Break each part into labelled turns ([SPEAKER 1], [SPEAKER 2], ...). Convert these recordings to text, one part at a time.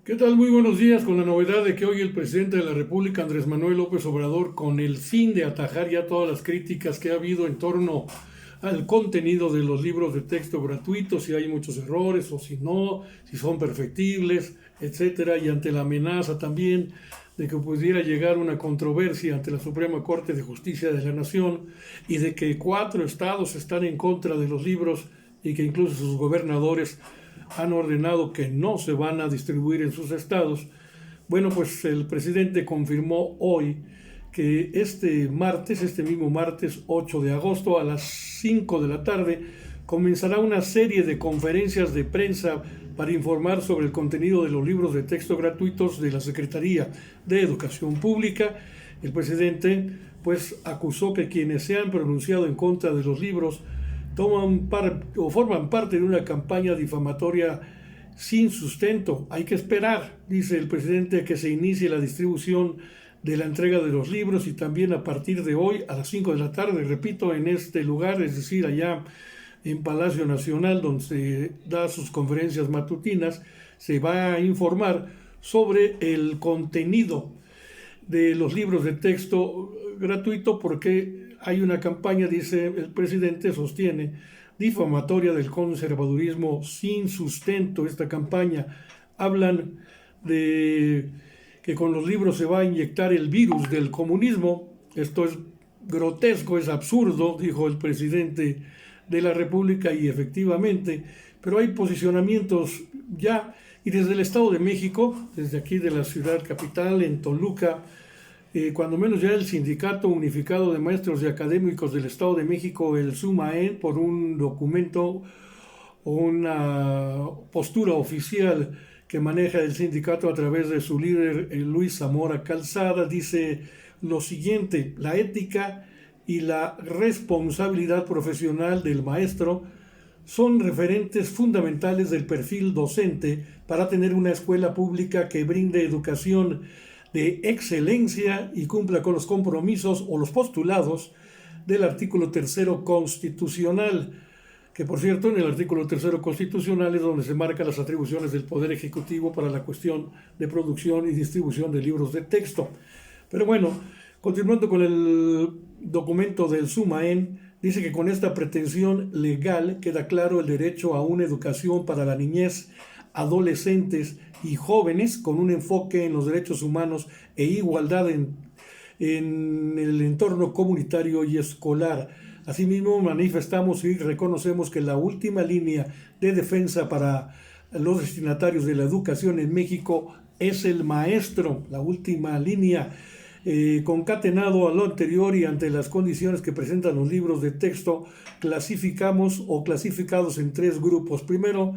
[SPEAKER 1] ¿Qué tal? Muy buenos días, con la novedad de que hoy el presidente de la República, Andrés Manuel López Obrador, con el fin de atajar ya todas las críticas que ha habido en torno al contenido de los libros de texto gratuitos, si hay muchos errores o si no, si son perfectibles, etcétera, y ante la amenaza también de que pudiera llegar una controversia ante la Suprema Corte de Justicia de la Nación y de que 4 estados están en contra de los libros y que incluso sus gobernadores han ordenado que no se van a distribuir en sus estados. Bueno, pues el presidente confirmó hoy que este mismo martes 8 de agosto a las 5 de la tarde, comenzará una serie de conferencias de prensa para informar sobre el contenido de los libros de texto gratuitos de la Secretaría de Educación Pública. El presidente pues acusó que quienes se han pronunciado en contra de los libros forman parte de una campaña difamatoria sin sustento. Hay que esperar, dice el presidente, a que se inicie la distribución de la entrega de los libros y también a partir de hoy a las 5 de la tarde, repito, en este lugar, es decir, allá en Palacio Nacional, donde se da sus conferencias matutinas, se va a informar sobre el contenido de los libros de texto gratuito, porque hay una campaña, dice el presidente, sostiene, difamatoria del conservadurismo sin sustento. Esta campaña hablan de que con los libros se va a inyectar el virus del comunismo. Esto es grotesco, es absurdo, dijo el presidente de la República, y efectivamente, pero hay posicionamientos ya, y desde el Estado de México, desde aquí de la ciudad capital, en Toluca, cuando menos ya el Sindicato Unificado de Maestros y Académicos del Estado de México, el SUMAEN, por un documento o una postura oficial que maneja el sindicato a través de su líder Luis Zamora Calzada, dice lo siguiente: la ética y la responsabilidad profesional del maestro son referentes fundamentales del perfil docente para tener una escuela pública que brinde educación de excelencia y cumpla con los compromisos o los postulados del artículo 3º constitucional, que por cierto en el artículo 3º constitucional es donde se marcan las atribuciones del Poder Ejecutivo para la cuestión de producción y distribución de libros de texto. Pero bueno, continuando con el documento del SUMAEN, dice que con esta pretensión legal queda claro el derecho a una educación para la niñez, adolescentes y jóvenes con un enfoque en los derechos humanos e igualdad en el entorno comunitario y escolar. Asimismo, manifestamos y reconocemos que la última línea de defensa para los destinatarios de la educación en México es el maestro, la última línea. Concatenado a lo anterior y ante las condiciones que presentan los libros de texto, clasificados en 3 grupos. Primero,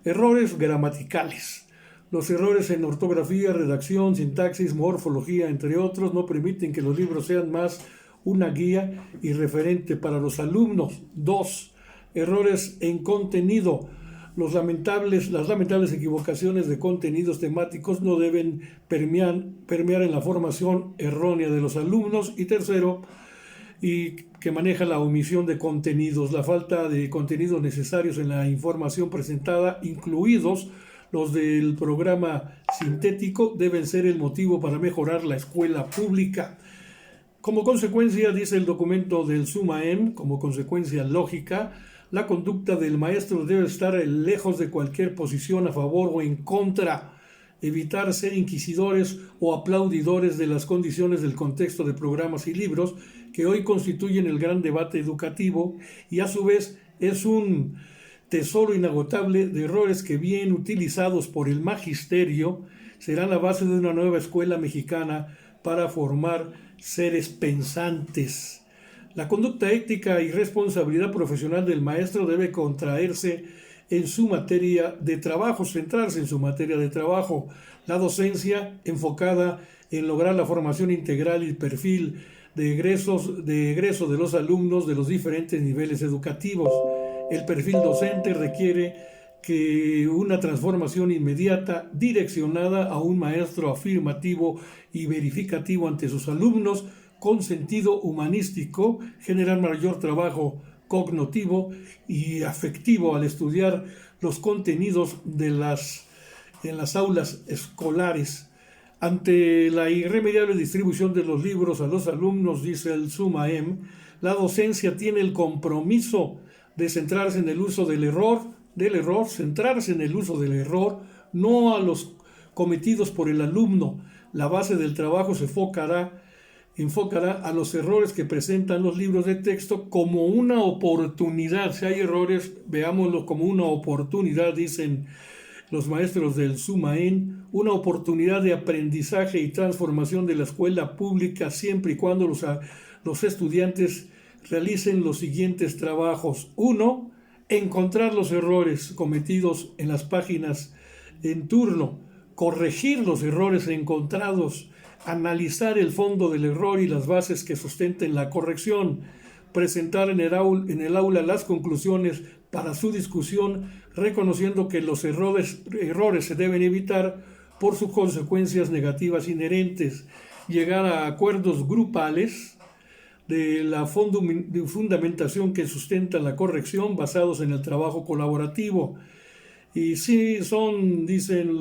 [SPEAKER 1] errores gramaticales. Los errores en ortografía, redacción, sintaxis, morfología, entre otros, no permiten que los libros sean más una guía y referente para los alumnos. 2. Errores en contenido. Las lamentables equivocaciones de contenidos temáticos no deben permear en la formación errónea de los alumnos. Y tercero, y que maneja la omisión de contenidos, la falta de contenidos necesarios en la información presentada, incluidos los del programa sintético, deben ser el motivo para mejorar la escuela pública. Como consecuencia, dice el documento del SUMAEN, como consecuencia lógica, la conducta del maestro debe estar lejos de cualquier posición a favor o en contra, evitar ser inquisidores o aplaudidores de las condiciones del contexto de programas y libros que hoy constituyen el gran debate educativo, y a su vez es un tesoro inagotable de errores que, bien utilizados por el magisterio, serán la base de una nueva escuela mexicana para formar seres pensantes. La conducta ética y responsabilidad profesional del maestro debe contraerse en su materia de trabajo, centrarse en su materia de trabajo. La docencia enfocada en lograr la formación integral y perfil de egreso de los alumnos de los diferentes niveles educativos. El perfil docente requiere que una transformación inmediata direccionada a un maestro afirmativo y verificativo ante sus alumnos con sentido humanístico, generar mayor trabajo cognitivo y afectivo al estudiar los contenidos de las en las aulas escolares. Ante la irremediable distribución de los libros a los alumnos, dice el SUMAEM, la docencia tiene el compromiso de centrarse en el uso del error, centrarse en el uso del error, no a los cometidos por el alumno. La base del trabajo se enfocará a los errores que presentan los libros de texto como una oportunidad. Si hay errores, veámoslo como una oportunidad, dicen los maestros del SUMAEN, una oportunidad de aprendizaje y transformación de la escuela pública siempre y cuando los estudiantes realicen los siguientes trabajos. 1. Encontrar los errores cometidos en las páginas en turno, corregir los errores encontrados, analizar el fondo del error y las bases que sustenten la corrección, presentar en el aula las conclusiones para su discusión, reconociendo que los errores se deben evitar por sus consecuencias negativas inherentes, llegar a acuerdos grupales de la fundamentación que sustenta la corrección basados en el trabajo colaborativo. Y sí dicen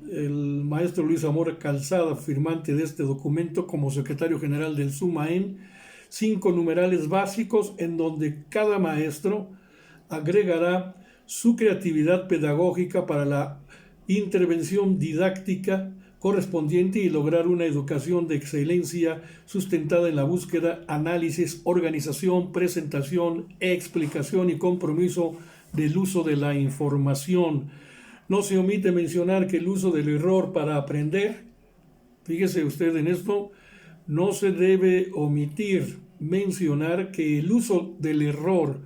[SPEAKER 1] el maestro Luis Zamora Calzada, firmante de este documento como secretario general del SUMAEN, 5 numerales básicos en donde cada maestro agregará su creatividad pedagógica para la intervención didáctica correspondiente y lograr una educación de excelencia sustentada en la búsqueda, análisis, organización, presentación, explicación y compromiso del uso de la información. No se omite mencionar que el uso del error para aprender, fíjese usted en esto, no se debe omitir mencionar que el uso del error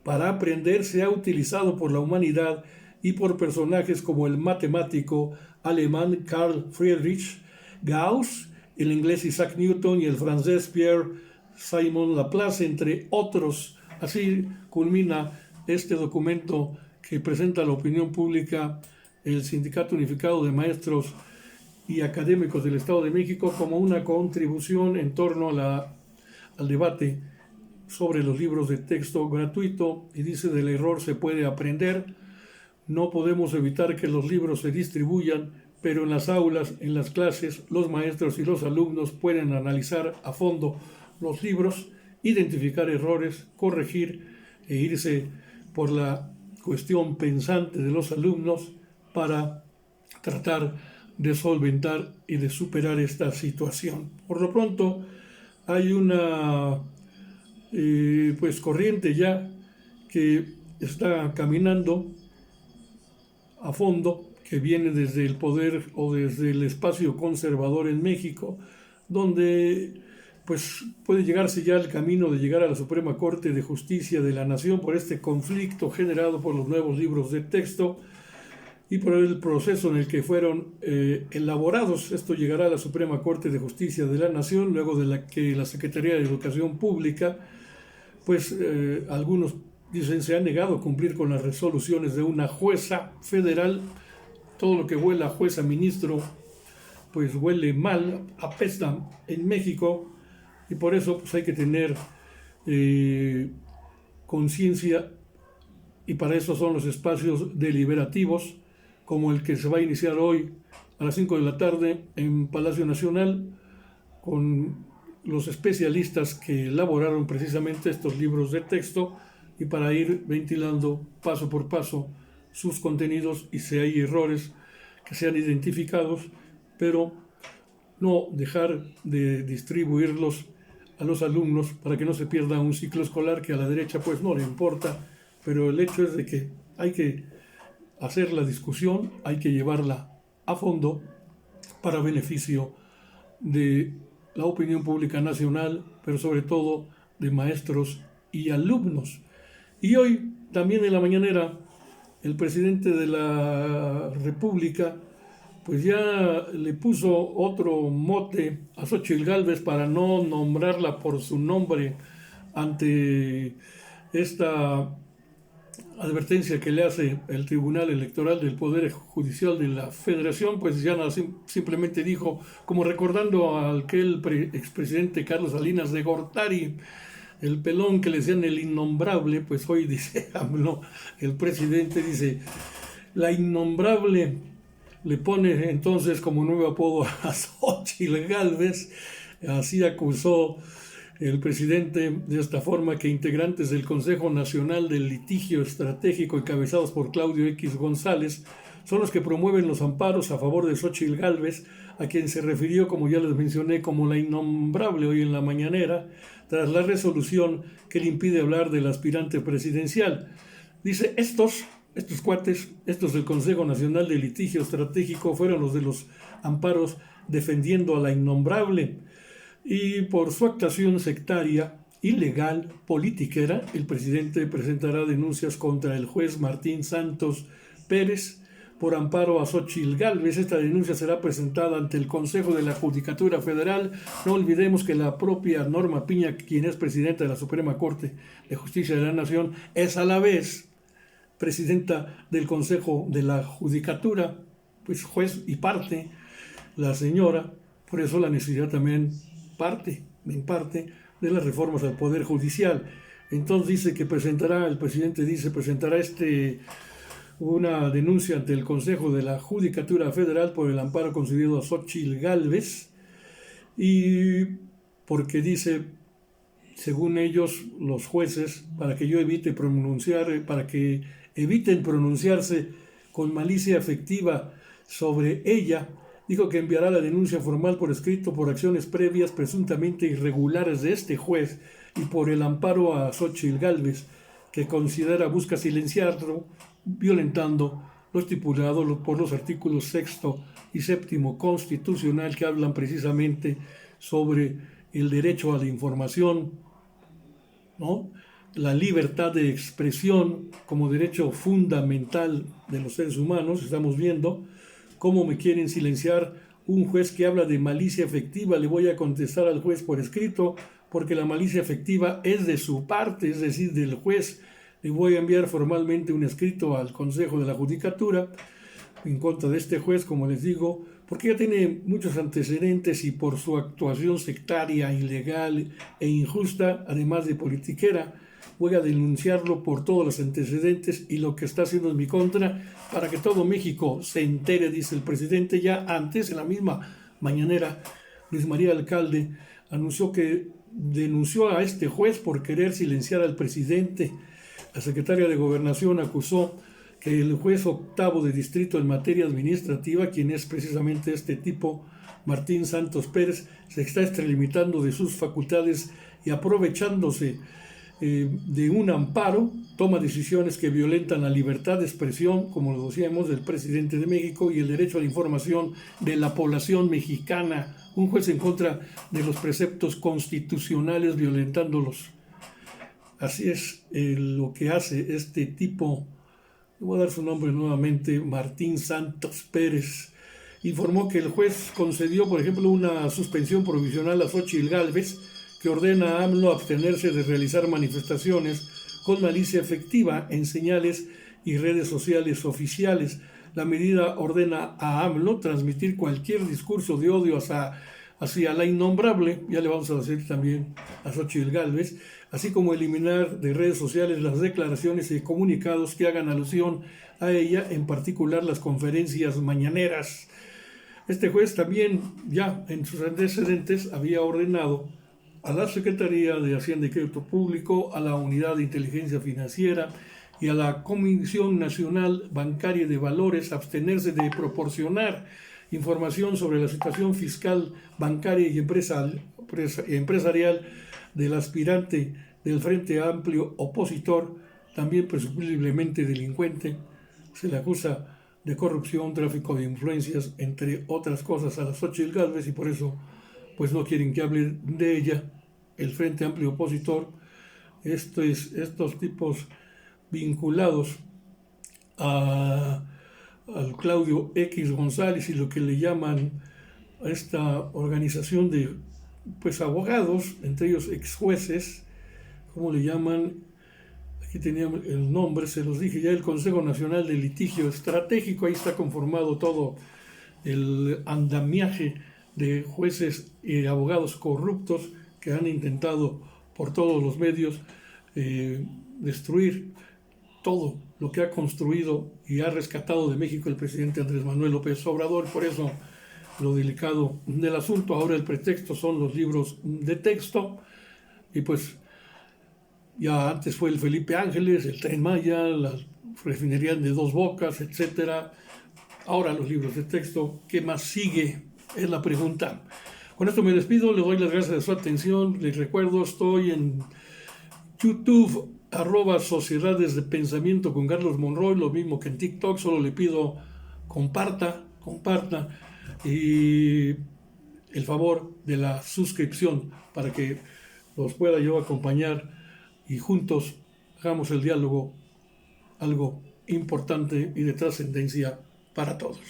[SPEAKER 1] para aprender se ha utilizado por la humanidad y por personajes como el matemático alemán Carl Friedrich Gauss, el inglés Isaac Newton y el francés Pierre-Simon Laplace, entre otros. Así culmina este documento que presenta a la opinión pública el Sindicato Unificado de Maestros y Académicos del Estado de México como una contribución en torno al debate sobre los libros de texto gratuito, y dice: del error se puede aprender. No podemos evitar que los libros se distribuyan, pero en las aulas, en las clases, los maestros y los alumnos pueden analizar a fondo los libros, identificar errores, corregir e irse por la cuestión pensante de los alumnos para tratar de solventar y de superar esta situación. Por lo pronto, hay una corriente ya que está caminando a fondo, que viene desde el poder o desde el espacio conservador en México, donde pues puede llegarse ya al camino de llegar a la Suprema Corte de Justicia de la Nación por este conflicto generado por los nuevos libros de texto y por el proceso en el que fueron elaborados. Esto llegará a la Suprema Corte de Justicia de la Nación luego de que la Secretaría de Educación Pública, algunos dicen, se ha negado a cumplir con las resoluciones de una jueza federal. Todo lo que huela a jueza, ministro, pues huele mal, apesta en México, y por eso pues hay que tener conciencia, y para eso son los espacios deliberativos, como el que se va a iniciar hoy a las 5 de la tarde en Palacio Nacional, con los especialistas que elaboraron precisamente estos libros de texto, y para ir ventilando paso por paso sus contenidos, y si hay errores que sean identificados, pero no dejar de distribuirlos a los alumnos para que no se pierda un ciclo escolar que a la derecha pues no le importa, pero el hecho es de que hay que hacer la discusión, hay que llevarla a fondo para beneficio de la opinión pública nacional, pero sobre todo de maestros y alumnos. Y hoy, también en la mañanera, el presidente de la República pues ya le puso otro mote a Xóchitl Gálvez para no nombrarla por su nombre ante esta advertencia que le hace el Tribunal Electoral del Poder Judicial de la Federación. Pues ya simplemente dijo, como recordando a aquel expresidente Carlos Salinas de Gortari, el pelón que le decían el innombrable, pues hoy dice, habló el presidente, dice, la innombrable le pone entonces como nuevo apodo a Xóchitl Gálvez. Así acusó el presidente de esta forma que integrantes del Consejo Nacional del Litigio Estratégico encabezados por Claudio X González son los que promueven los amparos a favor de Xóchitl Gálvez, a quien se refirió, como ya les mencioné, como la innombrable hoy en la mañanera, tras la resolución que le impide hablar del aspirante presidencial. Dice, estos cuates, estos del Consejo Nacional de Litigio Estratégico, fueron los de los amparos defendiendo a la innombrable. Y por su actuación sectaria, ilegal, politiquera, el presidente presentará denuncias contra el juez Martín Santos Pérez por amparo a Xóchitl Gálvez. Esta denuncia será presentada ante el Consejo de la Judicatura Federal. No olvidemos que la propia Norma Piña, quien es presidenta de la Suprema Corte de Justicia de la Nación, es a la vez presidenta del Consejo de la Judicatura, pues juez y parte, la señora. Por eso la necesidad también en parte de las reformas al Poder Judicial. Entonces dice que el presidente presentará una denuncia ante el Consejo de la Judicatura Federal por el amparo concedido a Xóchitl Gálvez, y porque dice, según ellos, los jueces, para que eviten pronunciarse con malicia efectiva sobre ella, dijo que enviará la denuncia formal por escrito por acciones previas presuntamente irregulares de este juez y por el amparo a Xóchitl Gálvez, que busca silenciarlo, violentando lo estipulado por los artículos 6 y 7 constitucional, que hablan precisamente sobre el derecho a la información, ¿no? La libertad de expresión como derecho fundamental de los seres humanos. Estamos viendo cómo me quieren silenciar un juez que habla de malicia efectiva. Le voy a contestar al juez por escrito, porque la malicia efectiva es de su parte, es decir, del juez. Le voy a enviar formalmente un escrito al Consejo de la Judicatura en contra de este juez, como les digo, porque ya tiene muchos antecedentes y por su actuación sectaria, ilegal e injusta, además de politiquera. Voy a denunciarlo por todos los antecedentes y lo que está haciendo en mi contra, para que todo México se entere, dice el presidente. Ya antes, en la misma mañanera, Luis María Alcalde anunció que denunció a este juez por querer silenciar al presidente. La secretaria de Gobernación acusó que el juez octavo de distrito en materia administrativa, quien es precisamente este tipo, Martín Santos Pérez, se está extralimitando de sus facultades y aprovechándose de un amparo, toma decisiones que violentan la libertad de expresión, como lo decíamos, del presidente de México, y el derecho a la información de la población mexicana. Un juez en contra de los preceptos constitucionales, violentándolos. Así es lo que hace este tipo. Le voy a dar su nombre nuevamente, Martín Santos Pérez. Informó que el juez concedió, por ejemplo, una suspensión provisional a Xóchitl Gálvez, que ordena a AMLO abstenerse de realizar manifestaciones con malicia efectiva en señales y redes sociales oficiales. La medida ordena a AMLO transmitir cualquier discurso de odio hacia la innombrable, ya le vamos a decir también a Xóchitl Gálvez, así como eliminar de redes sociales las declaraciones y comunicados que hagan alusión a ella, en particular las conferencias mañaneras. Este juez también, ya en sus antecedentes, había ordenado a la Secretaría de Hacienda y Crédito Público, a la Unidad de Inteligencia Financiera y a la Comisión Nacional Bancaria de Valores abstenerse de proporcionar información sobre la situación fiscal, bancaria y empresarial del aspirante del Frente Amplio opositor, también presumiblemente delincuente. Se le acusa de corrupción, tráfico de influencias, entre otras cosas, a la Xóchitl Gálvez, y por eso pues no quieren que hable de ella el Frente Amplio opositor. Estos tipos vinculados al Claudio X González y lo que le llaman a esta organización de abogados, entre ellos ex jueces, ¿cómo le llaman? Aquí teníamos el nombre, se los dije ya, el Consejo Nacional de Litigio Estratégico. Ahí está conformado todo el andamiaje de jueces y abogados corruptos que han intentado por todos los medios destruir todo lo que ha construido y ha rescatado de México el presidente Andrés Manuel López Obrador. Por eso lo delicado del asunto. Ahora el pretexto son los libros de texto, y pues ya antes fue el Felipe Ángeles, el Tren Maya, las refinerías de Dos Bocas, etcétera. Ahora los libros de texto. ¿Qué más sigue? Es la pregunta. Con esto me despido, les doy las gracias de su atención. Les recuerdo, estoy en YouTube, @Sociedades de Pensamiento con Carlos Monroy, lo mismo que en TikTok. Solo le pido comparta y el favor de la suscripción para que los pueda yo acompañar y juntos hagamos el diálogo algo importante y de trascendencia para todos.